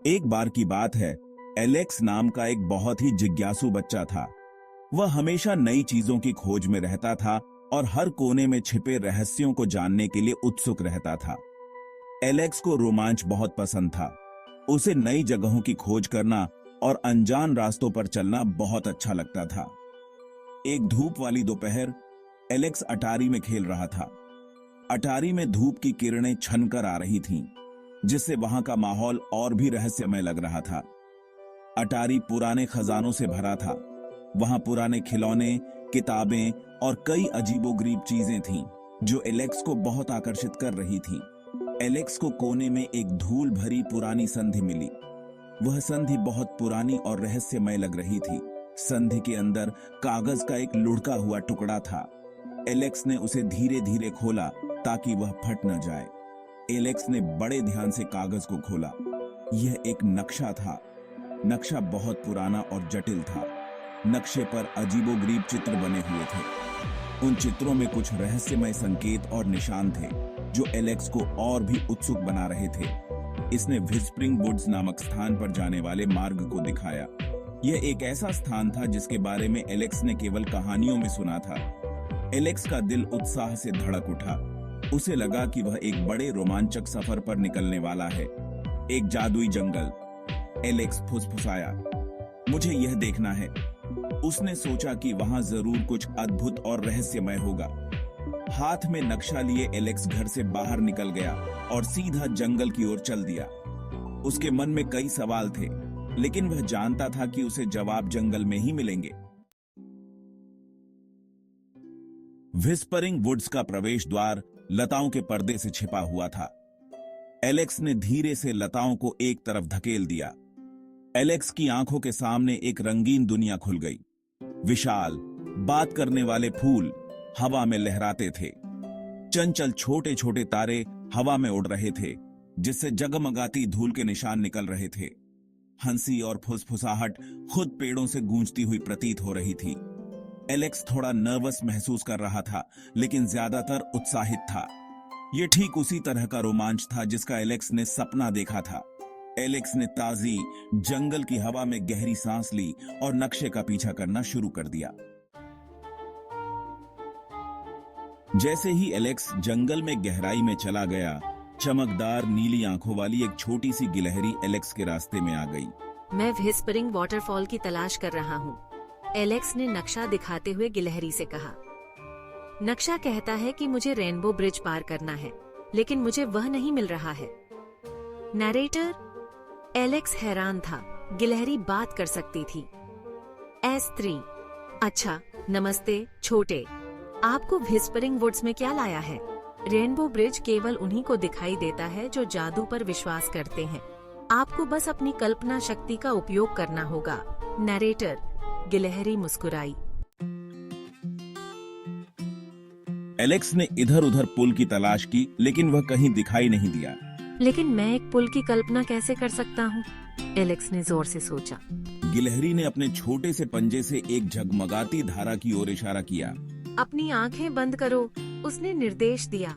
एक बार की बात है, एलेक्स नाम का एक बहुत ही जिज्ञासु बच्चा था। वह हमेशा नई चीजों की खोज में रहता था और हर कोने में छिपे रहस्यों को जानने के लिए उत्सुक रहता था। एलेक्स को रोमांच बहुत पसंद था। उसे नई जगहों की खोज करना और अनजान रास्तों पर चलना बहुत अच्छा लगता था। एक धूप वाली दोपहर एलेक्स अटारी में खेल रहा था। अटारी में धूप की किरणें छनकर आ रही थीं, जिससे वहां का माहौल और भी रहस्यमय लग रहा था। अटारी पुराने खजानों से भरा था। वहां पुराने खिलौने, किताबें और कई अजीबोगरीब चीजें थीं, जो एलेक्स को बहुत आकर्षित कर रही थीं। एलेक्स को कोने में एक धूल भरी पुरानी संधि मिली। वह संधि बहुत पुरानी और रहस्यमय लग रही थी। संधि के अंदर कागज का एक लुढ़का हुआ टुकड़ा था। एलेक्स ने उसे धीरे धीरे खोला ताकि वह फट न जाए। एलेक्स ने बड़े ध्यान से कागज को खोला। यह एक नक्शा था। नक्शा बहुत पुराना और जटिल था। नक्शे पर अजीबोगरीब चित्र बने हुए थे। उन चित्रों में कुछ रहस्यमय संकेत और निशान थे, जो एलेक्स को और भी उत्सुक बना रहे थे। इसने व्हिस्परिंग वुड्स नामक स्थान पर जाने वाले मार्ग को दिखाया। यह एक ऐसा स्थान था जिसके बारे में एलेक्स ने केवल कहानियों में सुना था। एलेक्स का दिल उत्साह से धड़क उठा। उसे लगा कि वह एक बड़े रोमांचक सफर पर निकलने वाला है। एक जादुई जंगल। एलेक्स फुसफुसाया, मुझे यह देखना है। उसने सोचा कि वहां जरूर कुछ अद्भुत और रहस्यमय होगा। हाथ में नक्शा लिए एलेक्स घर से बाहर निकल गया और सीधा जंगल की ओर चल दिया। उसके मन में कई सवाल थे, लेकिन वह जानता था कि उसे जवाब जंगल में ही मिलेंगे। व्हिस्परिंग वुड्स का प्रवेश द्वार लताओं के पर्दे से छिपा हुआ था। एलेक्स ने धीरे से लताओं को एक तरफ धकेल दिया। एलेक्स की आंखों के सामने एक रंगीन दुनिया खुल गई। विशाल, बात करने वाले फूल हवा में लहराते थे। चंचल छोटे छोटे तारे हवा में उड़ रहे थे, जिससे जगमगाती धूल के निशान निकल रहे थे। हंसी और फुसफुसाहट खुद पेड़ों से गूंजती हुई प्रतीत हो रही थी। एलेक्स थोड़ा नर्वस महसूस कर रहा था, लेकिन ज्यादातर उत्साहित था। यह ठीक उसी तरह का रोमांच था जिसका एलेक्स ने सपना देखा था। एलेक्स ने ताजी जंगल की हवा में गहरी सांस ली और नक्शे का पीछा करना शुरू कर दिया। जैसे ही एलेक्स जंगल में गहराई में चला गया, चमकदार नीली आंखों वाली एक छोटी सी गिलहरी एलेक्स के रास्ते में आ गई। मैं व्हिस्परिंग वाटरफॉल की तलाश कर रहा हूँ, एलेक्स ने नक्शा दिखाते हुए गिलहरी से कहा। नक्शा कहता है कि मुझे रेनबो ब्रिज पार करना है, लेकिन मुझे वह नहीं मिल रहा है। नरेटर, एलेक्स हैरान था। गिलहरी बात कर सकती थी। S3, अच्छा, नमस्ते छोटे। आपको व्हिस्परिंग वुड्स में क्या लाया है? रेनबो ब्रिज केवल उन्हीं को दिखाई देता है जो जादू पर विश्वास करते हैं। आपको बस अपनी कल्पना शक्ति का उपयोग करना होगा। नरेटर, गिलहरी मुस्कुराई। एलेक्स ने इधर उधर पुल की तलाश की, लेकिन वह कहीं दिखाई नहीं दिया। लेकिन मैं एक पुल की कल्पना कैसे कर सकता हूँ? एलेक्स ने जोर से सोचा। गिलहरी ने अपने छोटे से पंजे से एक झगमगाती धारा की ओर इशारा किया। अपनी आंखें बंद करो, उसने निर्देश दिया।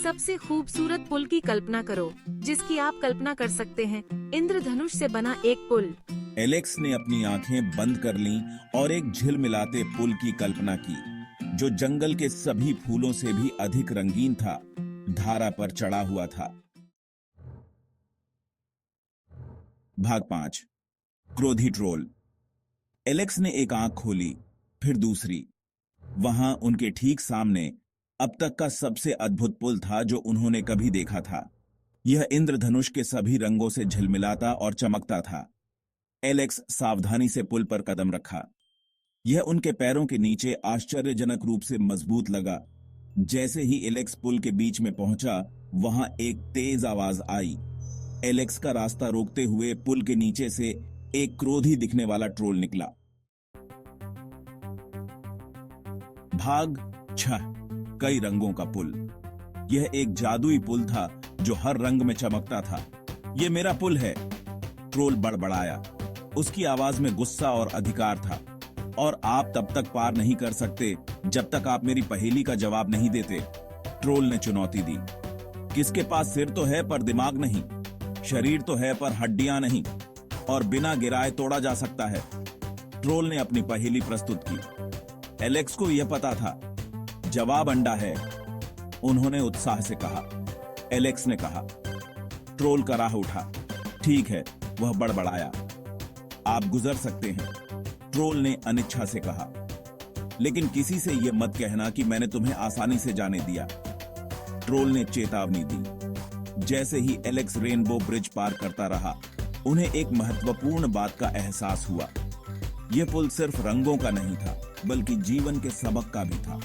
सबसे खूबसूरत पुल की कल्पना करो जिसकी आप कल्पना कर सकते हैं। इंद्रधनुष से बना एक पुल। एलेक्स ने अपनी आंखें बंद कर लीं और एक झिलमिलाते पुल की कल्पना की, जो जंगल के सभी फूलों से भी अधिक रंगीन था। धारा पर चढ़ा हुआ था। भाग 5। क्रोधी ट्रोल। एलेक्स ने एक आंख खोली, फिर दूसरी। वहां उनके ठीक सामने अब तक का सबसे अद्भुत पुल था जो उन्होंने कभी देखा था। यह इंद्रधनुष के सभी रंगों से झिलमिलाता और चमकता था। एलेक्स सावधानी से पुल पर कदम रखा। यह उनके पैरों के नीचे आश्चर्यजनक रूप से मजबूत लगा। जैसे ही एलेक्स पुल के बीच में पहुंचा, वहां एक तेज आवाज आई। एलेक्स का रास्ता रोकते हुए पुल के नीचे से एक क्रोधी दिखने वाला ट्रोल निकला। भाग 6। कई रंगों का पुल। यह एक जादुई पुल था जो हर रंग में चमकता था। यह मेरा पुल है, ट्रोल बड़बड़ाया। उसकी आवाज में गुस्सा और अधिकार था। और आप तब तक पार नहीं कर सकते जब तक आप मेरी पहेली का जवाब नहीं देते, ट्रोल ने चुनौती दी। किसके पास सिर तो है पर दिमाग नहीं? शरीर तो है पर हड्डियां नहीं, और बिना गिराए तोड़ा जा सकता है। ट्रोल ने अपनी पहेली प्रस्तुत की। एलेक्स को यह पता था। जवाब अंडा है, उन्होंने उत्साह से कहा। एलेक्स ने कहा। ट्रोल कराह उठा। ठीक है, वह बड़बड़ाया। आप गुजर सकते हैं, ट्रोल ने अनिच्छा से कहा, लेकिन किसी से यह मत कहना कि मैंने तुम्हें आसानी से जाने दिया। ट्रोल ने चेतावनी दी। जैसे ही एलेक्स रेनबो ब्रिज पार करता रहा, उन्हें एक महत्वपूर्ण बात का एहसास हुआ। यह पुल सिर्फ रंगों का नहीं था, बल्कि जीवन के सबक का भी था।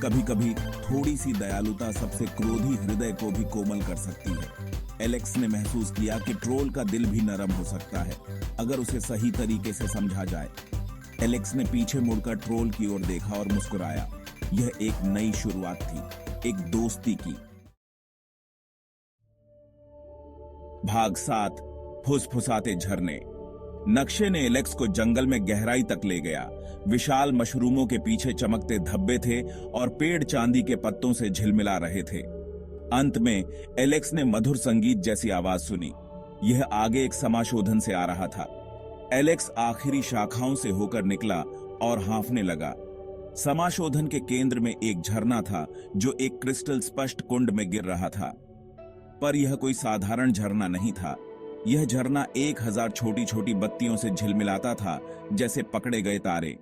कभी कभी थोड़ी सी दयालुता सबसे क्रोधी हृदय को भी कोमल कर सकती है। एलेक्स ने महसूस किया कि ट्रोल का दिल भी नरम हो सकता है, अगर उसे सही तरीके से समझा जाए। एलेक्स ने पीछे मुड़कर ट्रोल की ओर देखा और मुस्कुराया। यह एक नई शुरुआत थी, एक दोस्ती की। भाग 7, फुसफुसाते झरने। नक्शे ने एलेक्स को जंगल में गहराई तक ले गया। विशाल मशरूमों के पीछे चमकते धब्बे थे और पेड़ चांदी के पत्तों से झिलमिला रहे थे। अंत में एलेक्स ने मधुर संगीत जैसी आवाज सुनी। यह आगे एक समाशोधन से आ रहा था। एलेक्स आखिरी शाखाओं से होकर निकला और हाँफने लगा। समाशोधन के केंद्र में एक झरना था जो एक क्रिस्टल स्पष्ट कुंड में गिर रहा था। पर यह कोई साधारण झरना नहीं था। यह झरना 1000 छोटी छोटी बत्तियों से झिलमिलाता था, जैसे पकड़े गए तारे।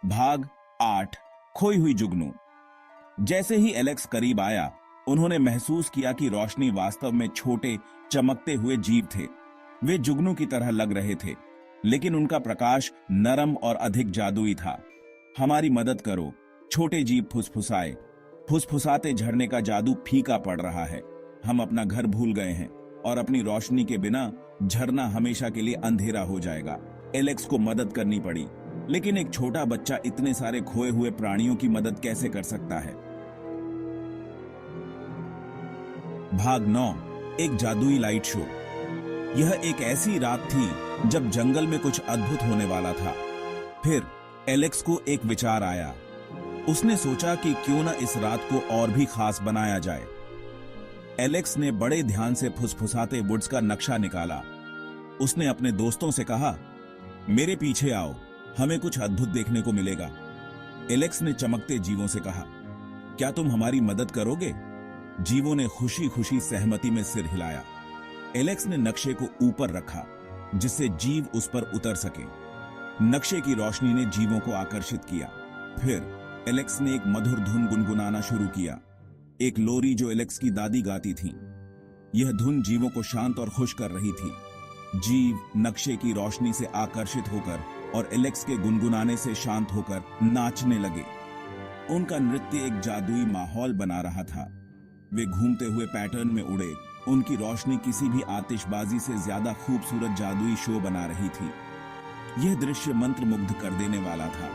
भाग 8, खोई हुई जुगनू। जैसे ही एलेक्स करीब आया, उन्होंने महसूस किया कि रोशनी वास्तव में छोटे चमकते हुए जीव थे। वे जुगनू की तरह लग रहे थे, लेकिन उनका प्रकाश नरम और अधिक जादुई था। हमारी मदद करो, छोटे जीव फुसफुसाए। फुसफुसाते झरने का जादू फीका पड़ रहा है। हम अपना घर भूल गए हैं और अपनी रोशनी के बिना झरना हमेशा के लिए अंधेरा हो जाएगा। एलेक्स को मदद करनी पड़ी, लेकिन एक छोटा बच्चा इतने सारे खोए हुए प्राणियों की मदद कैसे कर सकता है। भाग 9, एक जादुई लाइट शो। यह एक ऐसी रात थी जब जंगल में कुछ अद्भुत होने वाला था। फिर एलेक्स को एक विचार आया। उसने सोचा कि क्यों न इस रात को और भी खास बनाया जाए। एलेक्स ने बड़े ध्यान से फुसफुसाते वुड्स का नक्शा निकाला। उसने अपने दोस्तों से कहा, मेरे पीछे आओ, हमें कुछ अद्भुत देखने को मिलेगा। एलेक्स ने चमकते जीवों से कहा, क्या तुम हमारी मदद करोगे? जीवों ने खुशी खुशी सहमति में सिर हिलाया। एलेक्स ने नक्शे को ऊपर रखा, जिससे जीव उस पर उतर सके। नक्शे की रोशनी ने जीवों को आकर्षित किया। फिर एलेक्स ने एक मधुर धुन गुनगुनाना शुरू किया, एक लोरी जो एलेक्स की दादी गाती थी। यह धुन जीवों को शांत और खुश कर रही थी। जीव नक्शे की रोशनी से आकर्षित होकर और एलेक्स के गुनगुनाने से शांत होकर नाचने लगे। उनका नृत्य एक जादुई माहौल बना रहा था। वे घूमते हुए पैटर्न में उड़े। उनकी रोशनी किसी भी आतिशबाजी से ज्यादा खूबसूरत जादुई शो बना रही थी। यह दृश्य मंत्रमुग्ध कर देने वाला था।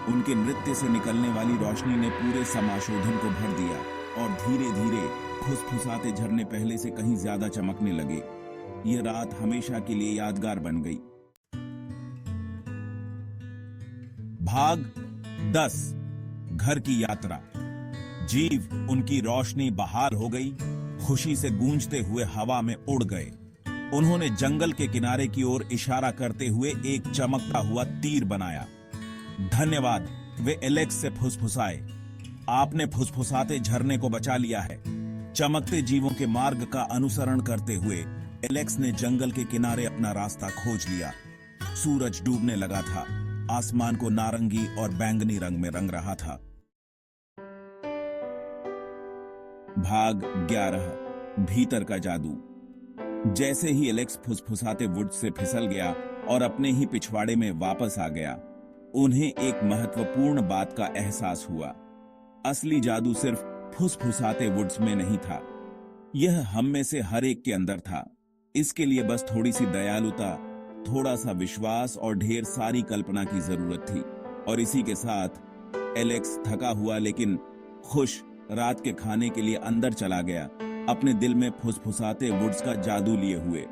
उनके नृत्य से निकलने वाली रोशनी ने पूरे समाशोधन को भर दिया और धीरे धीरे फुसफुसाते झरने पहले से कहीं ज्यादा चमकने लगे। यह रात हमेशा के लिए यादगार बन गई। भाग 10, घर की यात्रा। जीव उनकी रोशनी बहार हो गई, खुशी से गूंजते हुए हवा में उड़ गए। उन्होंने जंगल के किनारे की ओर इशारा करते हुए एक चमकता हुआ तीर बनाया। धन्यवाद, वे एलेक्स से फुसफुसाए। आपने फुसफुसाते झरने को बचा लिया है। चमकते जीवों के मार्ग का अनुसरण करते हुए एलेक्स ने जंगल के किनारे अपना रास्ता खोज लिया। सूरज डूबने लगा था। आसमान को नारंगी और बैंगनी रंग में रंग रहा था। भाग 11, भीतर का जादू। जैसे ही एलेक्स फुसफुसाते वुड्स से फिसल गया और अपने ही पिछवाड़े में वापस आ गया, उन्हें एक महत्वपूर्ण बात का एहसास हुआ। असली जादू सिर्फ फुसफुसाते वुड्स में नहीं था, यह हम में से हर एक के अंदर था। इसके लिए बस थोड़ी सी दयालुता, थोड़ा सा विश्वास और ढेर सारी कल्पना की जरूरत थी। और इसी के साथ एलेक्स थका हुआ लेकिन खुश रात के खाने के लिए अंदर चला गया, अपने दिल में फुसफुसाते वुड्स का जादू लिए हुए।